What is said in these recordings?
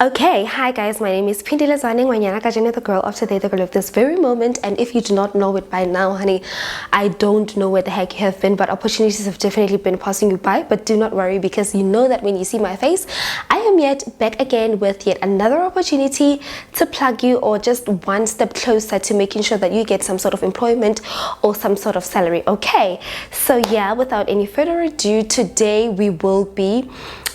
Okay, hi guys, my name is Pindile Zaning Wanyana Kajane, the girl of today, the girl of this very moment. And if you do not know it by now, honey, I don't know where the heck you have been, but opportunities have definitely been passing you by. But do not worry, because you know that when you see my face, I am yet back again with yet another opportunity to plug you, or just one step closer to making sure that you get some sort of employment or some sort of salary. Okay, so yeah, without any further ado, today we will be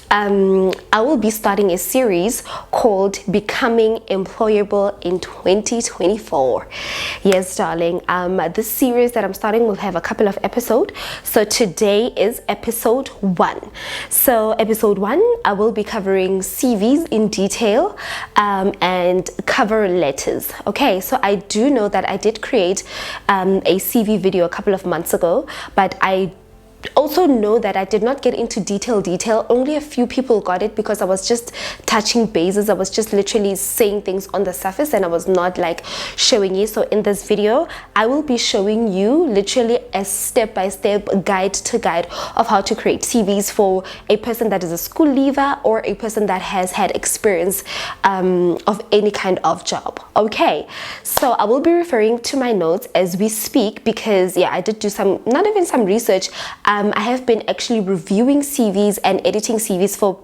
I will be starting a series called Becoming Employable in 2024. Yes, darling. This series that I'm starting will have a couple of episodes. So today is episode 1. So episode 1, I will be covering CVs in detail and cover letters. Okay, so I do know that I did create a CV video a couple of months ago, but I also know that I did not get into detail. Only a few people got it because I was just touching bases. I was just literally saying things on the surface and I was not like showing you. So in this video, I will be showing you literally a step-by-step guide of how to create CVs for a person that is a school leaver or a person that has had experience of any kind of job. Okay, so I will be referring to my notes as we speak because yeah, I did do not even some research. I have been actually reviewing CVs and editing CVs for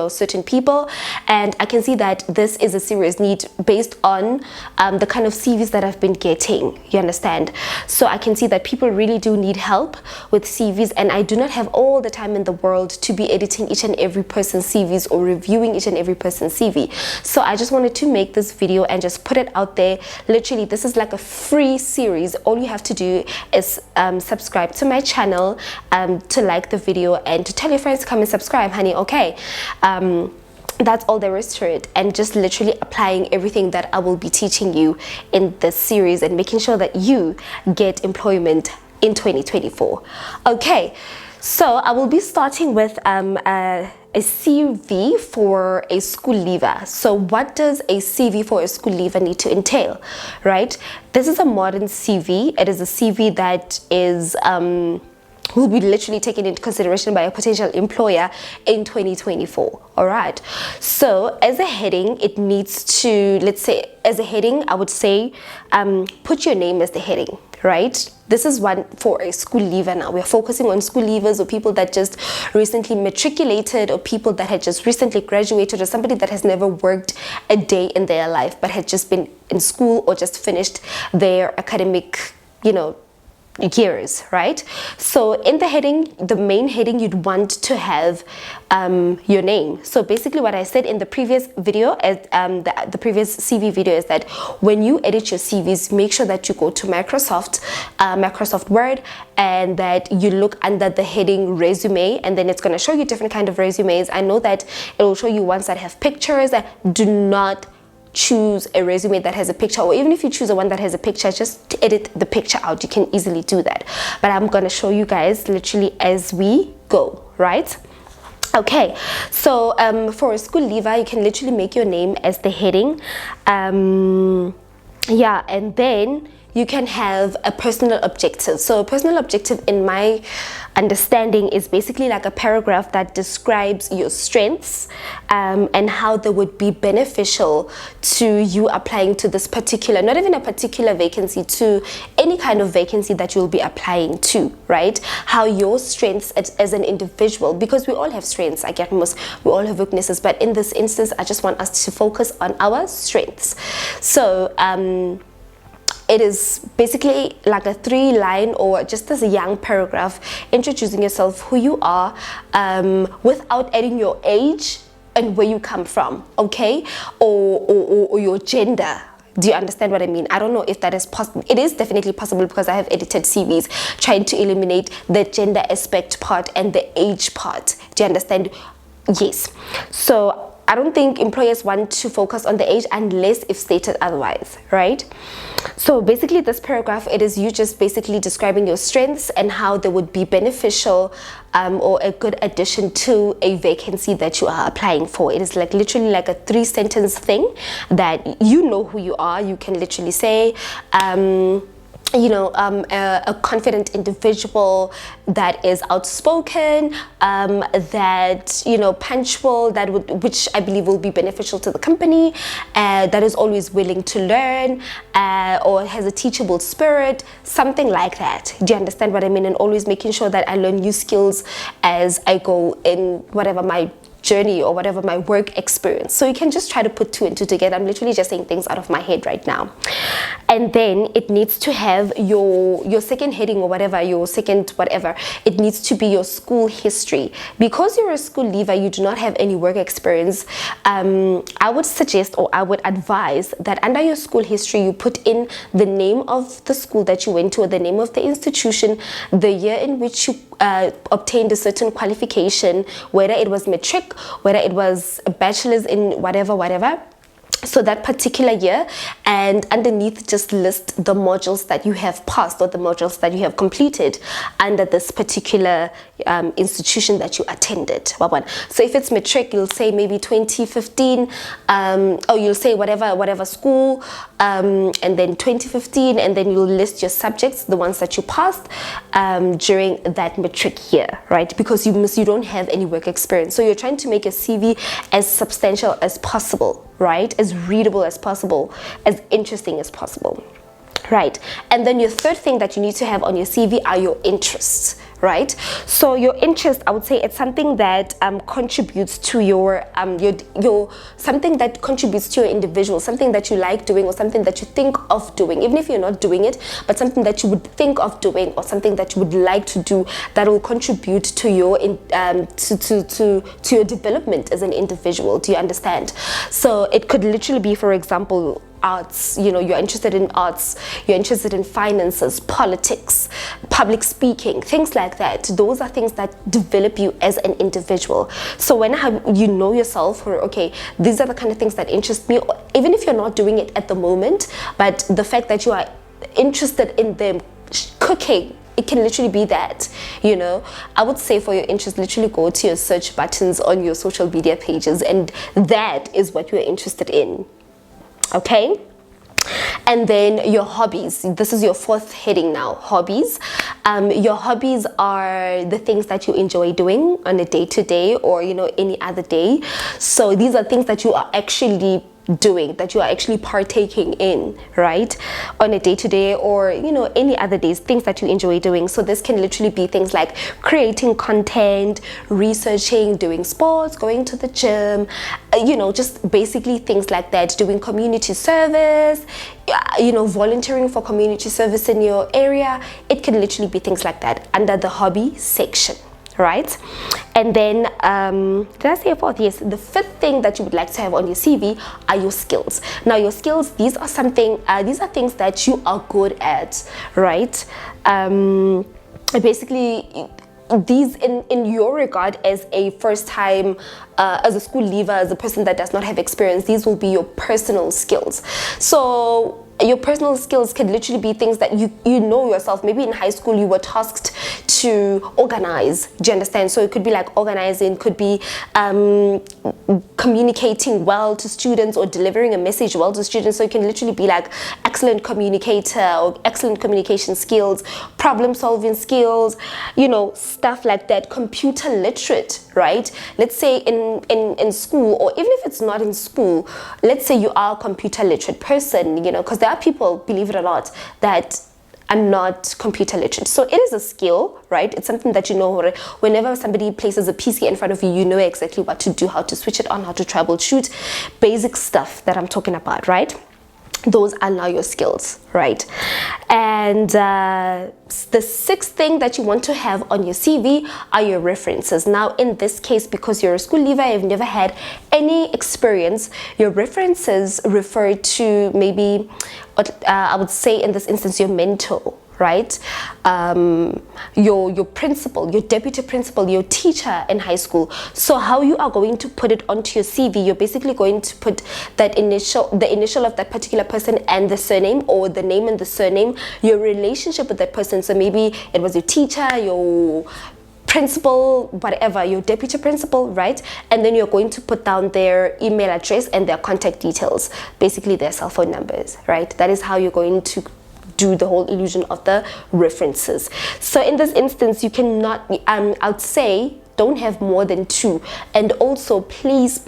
certain people, and I can see that this is a serious need based on the kind of CVs that I've been getting, you understand? So I can see that people really do need help with CVs, and I do not have all the time in the world to be editing each and every person's CVs or reviewing each and every person's CV. So I just wanted to make this video and just put it out there. Literally, this is like a free series. All you have to do is subscribe to my channel, to like the video, and to tell your friends to come and subscribe, honey. Okay, that's all there is to it, and just literally applying everything that I will be teaching you in this series and making sure that you get employment in 2024. Okay, so I will be starting with a CV for a school leaver. So what does a CV for a school leaver need to entail, right? This is a modern CV. It is a CV that is will be literally taken into consideration by a potential employer in 2024. All right, so as a heading, it needs to, let's say as a heading, I would say put your name as the heading, right? This is one for a school leaver. Now we're focusing on school leavers, or people that just recently matriculated, or people that had just recently graduated, or somebody that has never worked a day in their life but had just been in school or just finished their academic, years, right? So in the heading, the main heading, you'd want to have your name. So basically what I said in the previous video, the previous CV video, is that when you edit your CVs, make sure that you go to Microsoft Word, and that you look under the heading resume, and then it's going to show you different kind of resumes. I know that it will show you ones that have pictures. Do not choose a resume that has a picture, or even if you choose a one that has a picture, just edit the picture out. You can easily do that, but I'm going to show you guys literally as we go, right? Okay, so for a school leaver, you can literally make your name as the heading, yeah, and then you can have a personal objective. So a personal objective, in my understanding, is basically like a paragraph that describes your strengths and how they would be beneficial to you applying to this particular, not even a particular vacancy, to any kind of vacancy that you'll be applying to, right? How your strengths as an individual, because we all have strengths, I get most, we all have weaknesses, but in this instance, I just want us to focus on our strengths. So it is basically like a 3-line or just as a young paragraph introducing yourself, who you are, without adding your age and where you come from, okay, or your gender. Do you understand what I mean? I don't know if that is possible. It is definitely possible because I have edited CVs trying to eliminate the gender aspect part and the age part. Do you understand? Yes. So I don't think employers want to focus on the age unless if stated otherwise, right? So basically this paragraph, it is you just basically describing your strengths and how they would be beneficial or a good addition to a vacancy that you are applying for. It is like literally like a 3-sentence thing that you know who you are. You can literally say a confident individual that is outspoken, that punctual, which I believe will be beneficial to the company, that is always willing to learn, or has a teachable spirit, something like that. Do you understand what I mean? And always making sure that I learn new skills as I go in whatever my journey or whatever my work experience. So you can just try to put two and two together. I'm literally just saying things out of my head right now. And then it needs to have your second heading or whatever, your second whatever. It needs to be your school history. Because you're a school leaver, you do not have any work experience. I would suggest, or I would advise, that under your school history you put in the name of the school that you went to, or the name of the institution, the year in which you obtained a certain qualification, whether it was matric, whether it was a bachelor's in whatever, so that particular year, and underneath just list the modules that you have passed or the modules that you have completed under this particular institution that you attended. So if it's matric, you'll say maybe 2015, or you'll say whatever school, and then 2015, and then you'll list your subjects, the ones that you passed during that matric year, right? Because you don't have any work experience, so you're trying to make a CV as substantial as possible, right? As readable as possible, as interesting as possible, right? And then your third thing that you need to have on your CV are your interests, right? So your interest, I would say it's something that contributes to your something that contributes to your individual, something that you like doing, or something that you think of doing, even if you're not doing it, but something that you would think of doing, or something that you would like to do, that will contribute to your to your development as an individual. Do you understand? So it could literally be, for example, arts. You're interested in arts, you're interested in finances, politics, public speaking, things like that. Those are things that develop you as an individual. So when you know yourself, or okay, these are the kind of things that interest me, even if you're not doing it at the moment, but the fact that you are interested in them, cooking, it can literally be that. I would say for your interest, literally go to your search buttons on your social media pages, and that is what you're interested in. Okay, and then your hobbies. This is your fourth heading now, hobbies. Your hobbies are the things that you enjoy doing on a day-to-day, or any other day. So these are things that you are actually doing, that you are actually partaking in, right, on a day-to-day, or any other days, things that you enjoy doing. So this can literally be things like creating content, researching, doing sports, going to the gym, just basically things like that, doing community service, volunteering for community service in your area. It can literally be things like that under the hobby section, right? And then did I say a fourth? Yes, the fifth thing that you would like to have on your CV are your skills. Now your skills, these are things that you are good at, right? Basically, these in your regard as a first time as a school leaver, as a person that does not have experience, these will be your personal skills. So your personal skills can literally be things that you know yourself. Maybe in high school you were tasked to organize. Do you understand? So it could be like organizing, could be communicating well to students, or delivering a message well to students. So it can literally be like excellent communicator, or excellent communication skills, problem solving skills, stuff like that. Computer literate, right? Let's say in school, or even if it's not in school, let's say you are a computer literate person, because there are people, believe it or not, that are not computer literate. So it is a skill, right? It's something that whenever somebody places a PC in front of you, you know exactly what to do, how to switch it on, how to troubleshoot, basic stuff that I'm talking about, right? Those are now your skills, right? And the sixth thing that you want to have on your CV are your references. Now in this case, because you're a school leaver, you've never had any experience, your references refer to maybe I would say in this instance your mentor, right? Your principal, your deputy principal, your teacher in high school. So how you are going to put it onto your CV, you're basically going to put the initial of that particular person and the surname, or the name and the surname, your relationship with that person. So maybe it was your teacher, your principal, whatever, your deputy principal, right? And then you're going to put down their email address and their contact details, basically their cell phone numbers, right? That is how you're going to do the whole illusion of the references. So in this instance, you cannot, I'd say, don't have more than 2, and also please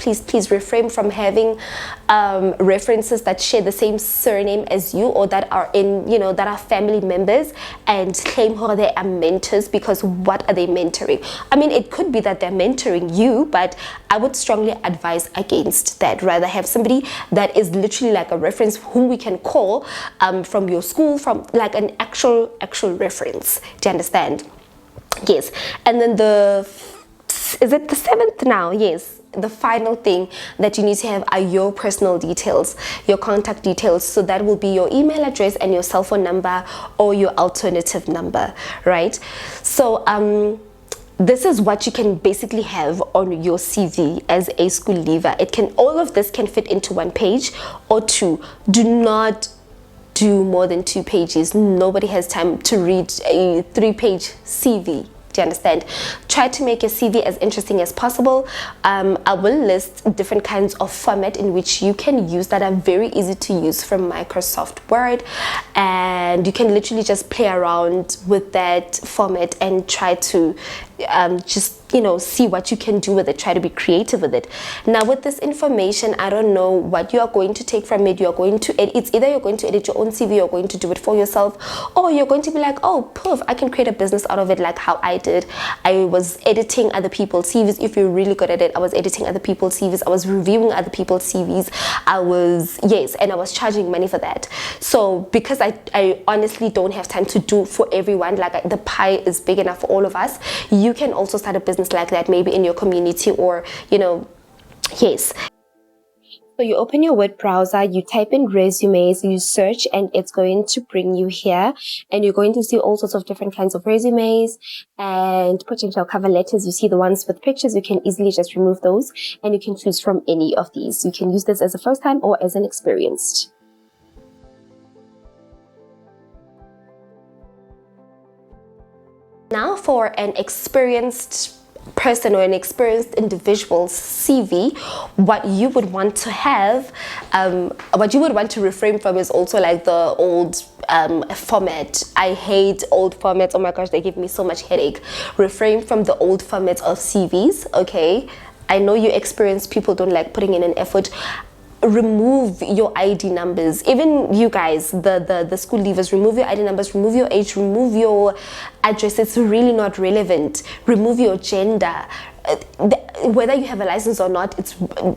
refrain from having references that share the same surname as you, or that are in, that are family members, and claim how they are mentors, because what are they mentoring? I mean, it could be that they're mentoring you, but I would strongly advise against that. Rather have somebody that is literally like a reference whom we can call from your school, from like an actual reference. Do you understand? Yes. And then is it the 7th now? Yes. The final thing that you need to have are your personal details, your contact details. So that will be your email address and your cell phone number, or your alternative number, right? So this is what you can basically have on your CV as a school leaver. All of this can fit into 1 page or 2. Do not do more than 2 pages. Nobody has time to read a 3-page CV. Do you understand? Try to make your CV as interesting as possible. I will list different kinds of format in which you can use that are very easy to use from Microsoft Word, and you can literally just play around with that format and try to just see what you can do with it. Try to be creative with it. Now with this information, I don't know what you are going to take from it. It's either you're going to edit your own CV, you're going to do it for yourself, or you're going to be like, oh poof, I can create a business out of it, like how I did. I was editing other people's CVs. If you're really good at it, I was editing other people's CVs, I was reviewing other people's CVs, and I was charging money for that. So because I honestly don't have time to do for everyone, like the pie is big enough for all of us, you can also start a business like that, maybe in your community, or yes. So you open your word browser, you type in resumes, you search, and it's going to bring you here, and you're going to see all sorts of different kinds of resumes and potential cover letters. You see the ones with pictures. You can easily just remove those, and you can choose from any of these. You can use this as a first time or as an experienced. Now for an experienced person or an experienced individual's CV, what you would want to have, what you would want to refrain from is also like the old format. I hate old formats. Oh my gosh, they give me so much headache. Refrain from the old formats of CVs, okay? I know you experienced people don't like putting in an effort. Remove your ID numbers. Even you guys, the school leavers, remove your ID numbers, remove your age, remove your address. It's really not relevant. Remove your gender. Whether you have a license or not,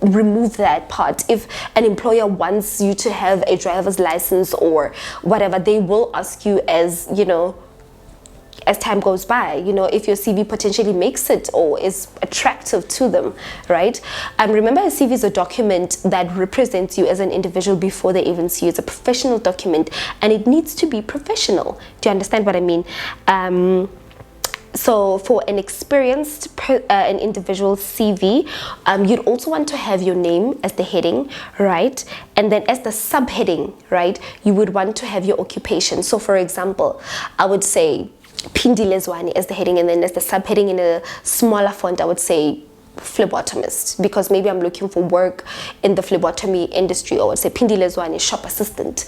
remove that part. If an employer wants you to have a driver's license or whatever, they will ask you as as time goes by, if your CV potentially makes it or is attractive to them, right? Remember, a CV is a document that represents you as an individual before they even see you. It's a professional document, and it needs to be professional. Do you understand what I mean? So for an experienced an individual CV, you'd also want to have your name as the heading, right? And then as the subheading, right, you would want to have your occupation. So for example, I would say Phindile Zwane as the heading, and then as the subheading in a smaller font, I would say phlebotomist, because maybe I'm looking for work in the phlebotomy industry, or I would say Phindile Zwane shop assistant.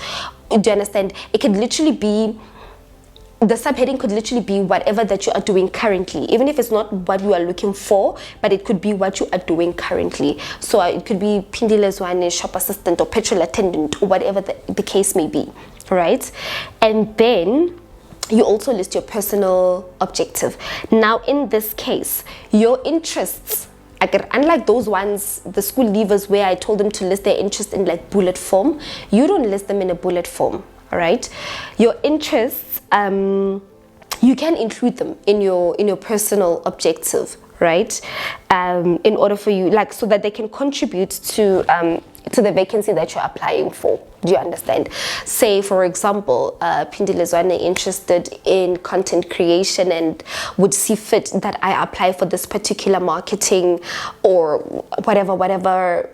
Do you understand? It could literally be, the subheading could literally be whatever that you are doing currently, even if it's not what you are looking for, but it could be what you are doing currently. So it could be Phindile Zwane shop assistant or petrol attendant, or whatever the case may be, right? And then you also list your personal objective. Now in this case, your interests, unlike those ones, the school leavers, where I told them to list their interest in like bullet form, you don't list them in a bullet form, all right? Your interests, you can include them in your personal objective, right? In order for you, so that they can contribute to the vacancy that you're applying for. Do you understand? Say, for example, Phindile Zwane interested in content creation and would see fit that I apply for this particular marketing or whatever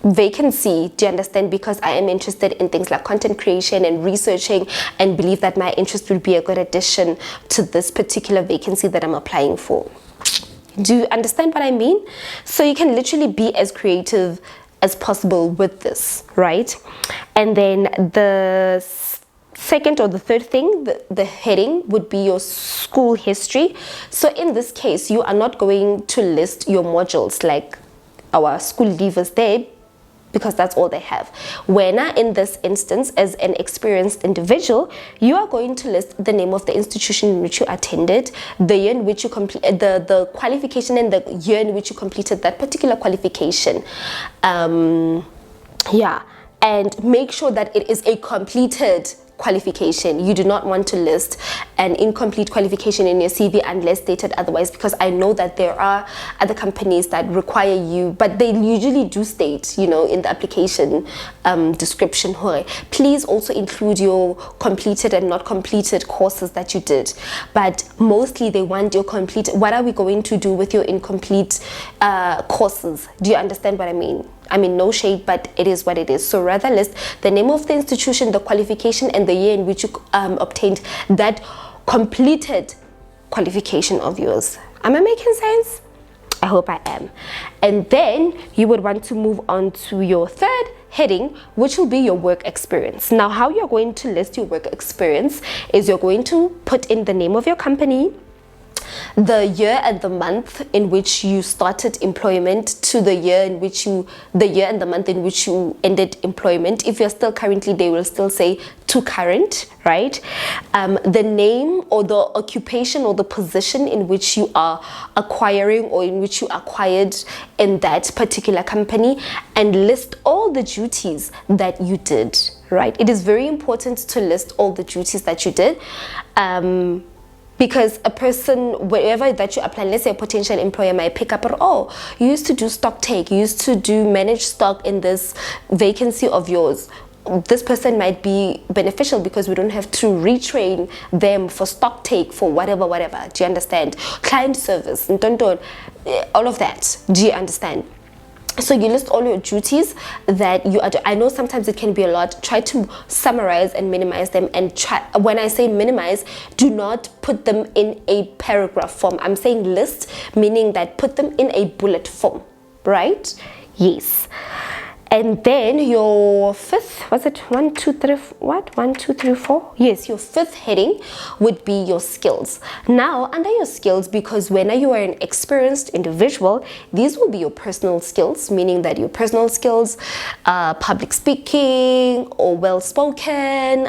vacancy. Do you understand? Because I am interested in things like content creation and researching, and believe that my interest would be a good addition to this particular vacancy that I'm applying for. Do you understand what I mean? So you can literally be as creative as possible with this, right? And then the second or the third thing, the heading would be your school history. So in this case, you are not going to list your modules like our school leavers there, because that's all they have. When in this instance, as an experienced individual, you are going to list the name of the institution in which you attended, the year in which you completed the qualification, and the year in which you completed that particular qualification. Yeah, and make sure that it is a completed qualification. You do not want to list an incomplete qualification in your CV unless stated otherwise, because I know that there are other companies that require you, but they usually do state, in the application description, please also include your completed and not completed courses that you did. But mostly they want your complete. What are we going to do with your incomplete courses? Do you understand what I mean? I mean, no shade, but it is what it is. So rather list the name of the institution, the qualification, and the year in which you obtained that completed qualification of yours. Am I making sense? I hope I am. And then you would want to move on to your third heading, which will be your work experience. Now, how you're going to list your work experience is you're going to put in the name of your company, the year and the month in which you started employment, to the year and the month in which you ended employment. If you're still currently, they will still say to current, right? The name or the occupation or the position in which you are acquiring or in which you acquired in that particular company, and list all the duties that you did, right? It is very important to list all the duties that you did. Because a person, wherever that you apply, let's say a potential employer might pick up, oh, you used to do stock take, you used to do manage stock in this vacancy of yours. This person might be beneficial because we don't have to retrain them for stock take, for whatever. Do you understand? Client service, all of that. Do you understand? So you list all your duties that you are doing. I know sometimes it can be a lot. Try to summarize and minimize them. And when I say minimize, do not put them in a paragraph form. I'm saying list, meaning that put them in a bullet form, right? Yes. And then your fifth, was it 1, 2, 3, what? 1, 2, 3, 4? Yes, your fifth heading would be your skills. Now, under your skills, because when you are an experienced individual, these will be your personal skills, meaning that your personal skills, public speaking or well-spoken,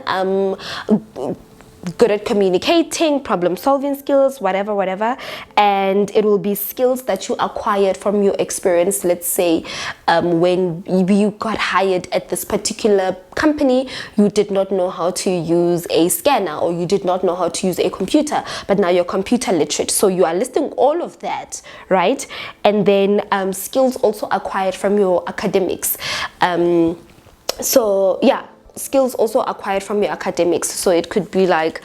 good at communicating, problem solving skills, whatever, and it will be skills that you acquired from your experience. Let's say when you got hired at this particular company, you did not know how to use a scanner, or you did not know how to use a computer, but now you're computer literate. So you are listing all of that, right? And then skills also acquired from your academics. So yeah, skills also acquired from your academics. So it could be like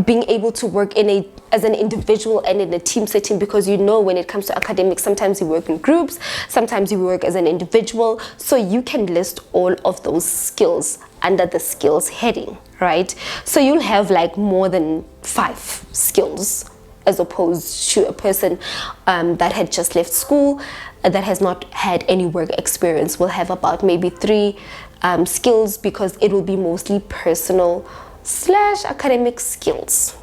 being able to work as an individual and in a team setting, because when it comes to academics, sometimes you work in groups, sometimes you work as an individual. So you can list all of those skills under the skills heading, right? So you'll have like more than 5 skills, as opposed to a person that had just left school, that has not had any work experience, will have about maybe 3 skills, because it will be mostly personal / academic skills.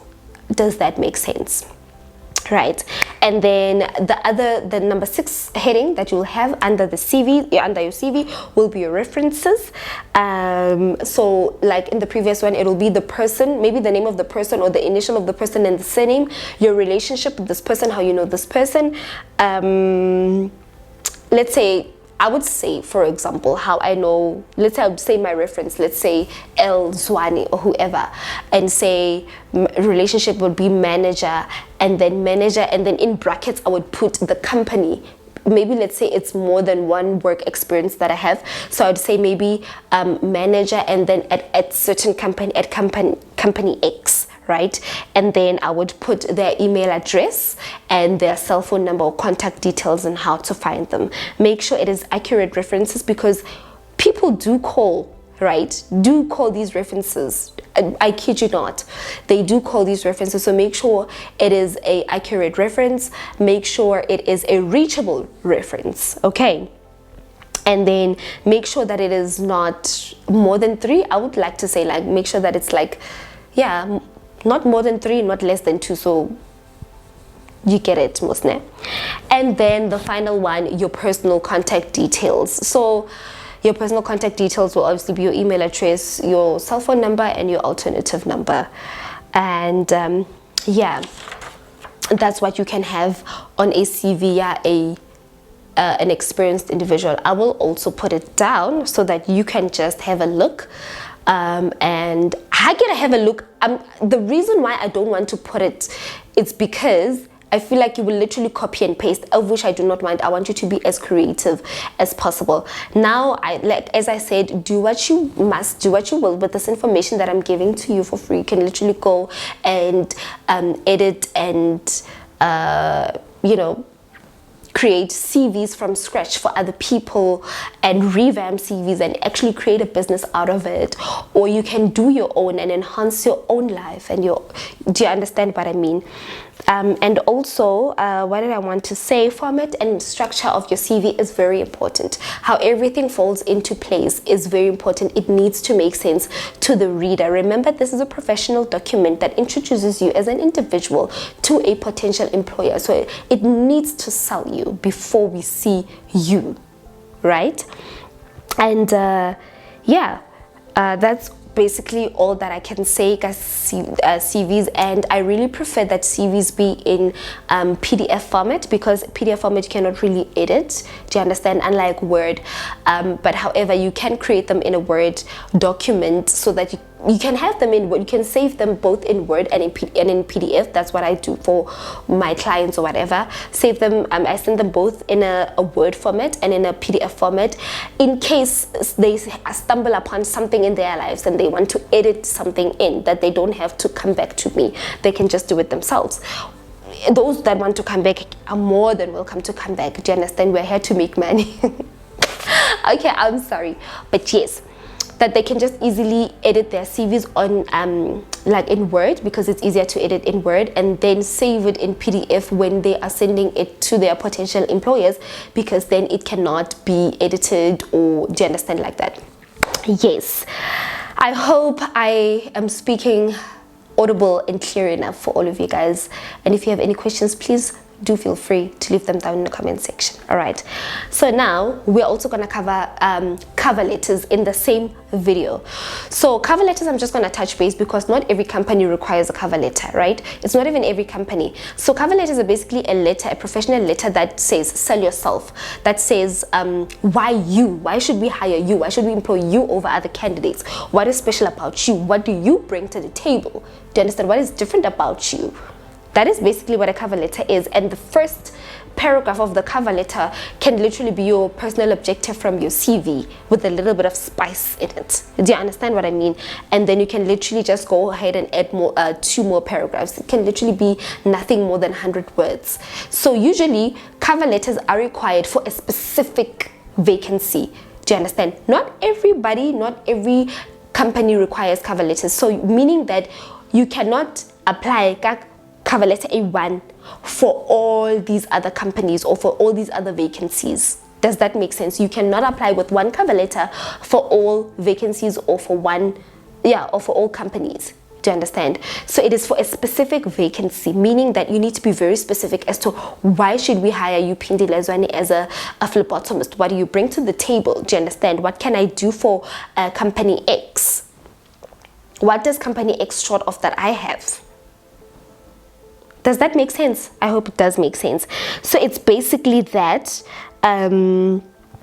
Does that make sense? Right. And then the number 6 heading that you'll have under the CV, under your CV, will be your references. So like in the previous one, it will be the person, maybe the name of the person or the initial of the person and the surname, your relationship with this person, how you know this person. Let's say, I would say, for example, how I know, let's say I would say my reference, let's say L Zwane or whoever, and say relationship would be manager, and then in brackets I would put the company. Maybe let's say it's more than 1 work experience that I have, so I'd say maybe manager, and then at certain company, at company X, right? And then I would put their email address and their cell phone number or contact details and how to find them. Make sure it is accurate references, because people do call, right? Do call these references. I kid you not, they do call these references. So make sure it is a accurate reference. Make sure it is a reachable reference. Okay. And then make sure that it is not more than 3. I would like to say, like, make sure that it's like, yeah, not more than 3, not less than 2, so you get it, Musne. And then the final one, your personal contact details. So your personal contact details will obviously be your email address, your cell phone number, and your alternative number. And yeah, that's what you can have on a CV. Yeah, an experienced individual. I will also put it down so that you can just have a look. And I get to have a look. The reason why I don't want to put it, it's because I feel like you will literally copy and paste, of which I do not want. I want you to be as creative as possible. Now, as I said, do what you must, do what you will with this information that I'm giving to you for free. You can literally go and edit and, create CVs from scratch for other people and revamp CVs and actually create a business out of it. Or you can do your own and enhance your own life. And do you understand what I mean? And also, what did I want to say? Format and structure of your CV is very important. How everything falls into place is very important. It needs to make sense to the reader. Remember, this is a professional document that introduces you as an individual to a potential employer. So it needs to sell you before we see you, right? And yeah, that's basically all that I can say, guys. CVs, and I really prefer that CVs be in PDF format, because PDF format you cannot really edit, do you understand, unlike Word. But however, you can create them in a Word document so that you can have them in Word. You can save them both in Word and in PDF. That's what I do for my clients or whatever. Save them. I send them both in a Word format and in a PDF format, in case they stumble upon something in their lives and they want to edit something in that they don't have to come back to me. They can just do it themselves. Those that want to come back are more than welcome to come back. Do you understand? We're here to make money. Okay, I'm sorry, but yes, that they can just easily edit their CVs on like in Word, because it's easier to edit in Word, and then save it in PDF when they are sending it to their potential employers, because then it cannot be edited, or do you understand, like that? Yes, I hope I am speaking audible and clear enough for all of you guys. And if you have any questions, please do feel free to leave them down in the comment section. All right, so now we're also going to cover cover letters in the same video. So cover letters, I'm just going to touch base, because not every company requires a cover letter, right? It's not even every company. So cover letters are basically a letter, a professional letter that says sell yourself, that says why you, why should we hire you, why should we employ you over other candidates, what is special about you, what do you bring to the table, do you understand, what is different about you? That is basically what a cover letter is. And the first paragraph of the cover letter can literally be your personal objective from your CV with a little bit of spice in it. Do you understand what I mean? And then you can literally just go ahead and add more 2 more paragraphs. It can literally be nothing more than 100 words. So usually cover letters are required for a specific vacancy. Do you understand? Not everybody, not every company requires cover letters. So meaning that you cannot apply cover letter A1 for all these other companies or for all these other vacancies. Does that make sense? You cannot apply with one cover letter for all vacancies or for or for all companies. Do you understand? So it is for a specific vacancy, meaning that you need to be very specific as to why should we hire you, Phindile as a phlebotomist. What do you bring to the table? Do you understand? What can I do for company X? What does company X short of that I have? Does that make sense? I hope it does make sense. So it's basically that.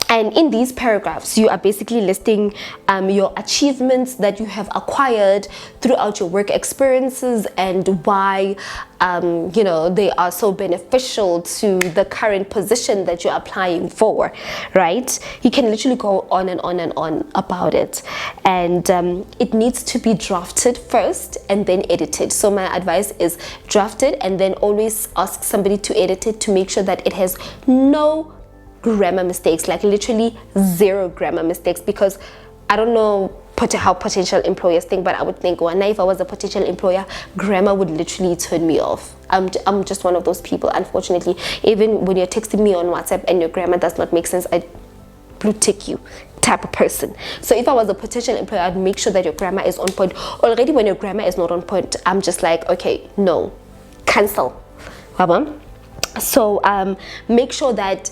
And in these paragraphs, you are basically listing your achievements that you have acquired throughout your work experiences and why, they are so beneficial to the current position that you're applying for, right? You can literally go on and on and on about it. And it needs to be drafted first and then edited. So my advice is draft it and then always ask somebody to edit it to make sure that it has no grammar mistakes, like literally 0 grammar mistakes, because I don't know how potential employers think, but I would think, well, now if I was a potential employer, grammar would literally turn me off. I'm just one of those people, unfortunately. Even when you're texting me on WhatsApp and your grammar does not make sense, blue tick you type of person. So if I was a potential employer, I'd make sure that your grammar is on point. Already when your grammar is not on point, I'm just like, okay, no, cancel. So make sure that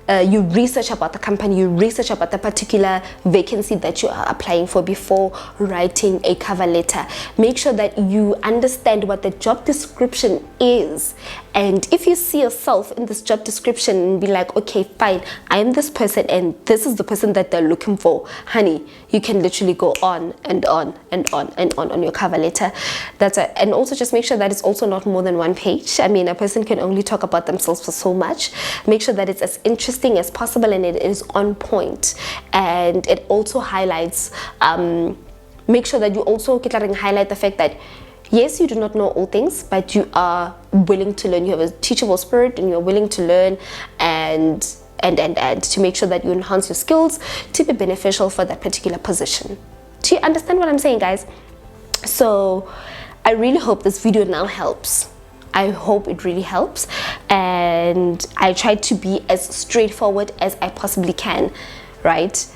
you research about the company, you research about the particular vacancy that you are applying for before writing a cover letter. Make sure that you understand what the job description is, and if you see yourself in this job description and be like, okay, fine, I am this person and this is the person that they're looking for, honey, you can literally go on and on and on and on your cover letter. That's it. And also just make sure that it's also not more than one page. I mean, a person can only talk about themselves for so much. Make sure that it's as interesting as possible and it is on point, and it also highlights make sure that you also highlight the fact that yes, you do not know all things, but you are willing to learn. You have a teachable spirit and you're willing to learn and to make sure that you enhance your skills to be beneficial for that particular position. Do you understand what I'm saying, guys? So I really hope this video now helps. I hope it really helps, and I try to be as straightforward as I possibly can, right?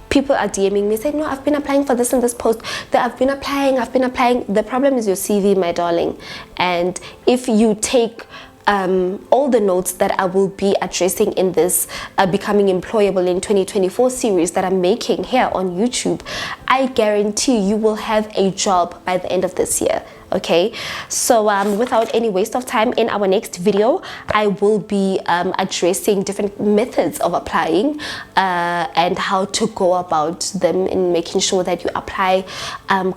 People are DMing me saying, no, I've been applying for this and this post, that I've been applying. The problem is your CV, my darling. And if you take all the notes that I will be addressing in this Becoming Employable in 2024 series that I'm making here on YouTube, I guarantee you will have a job by the end of this year. Okay, so without any waste of time, in our next video I will be addressing different methods of applying and how to go about them in making sure that you apply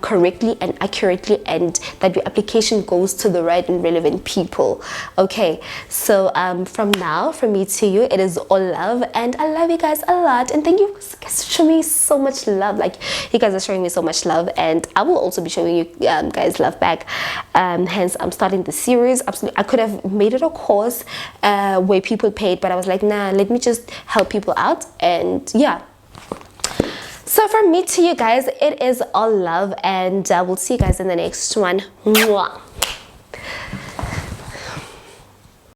correctly and accurately, and that your application goes to the right and relevant people. Okay, so from now, from me to you, it is all love, and I love you guys a lot, and thank you guys for showing me so much love. Like, you guys are showing me so much love, and I will also be showing you guys love back. Hence I'm starting the series. Absolutely, I could have made it a course where people paid, but I was like, nah, let me just help people out. And yeah, so from me to you guys, it is all love, and we'll see you guys in the next one. Mwah.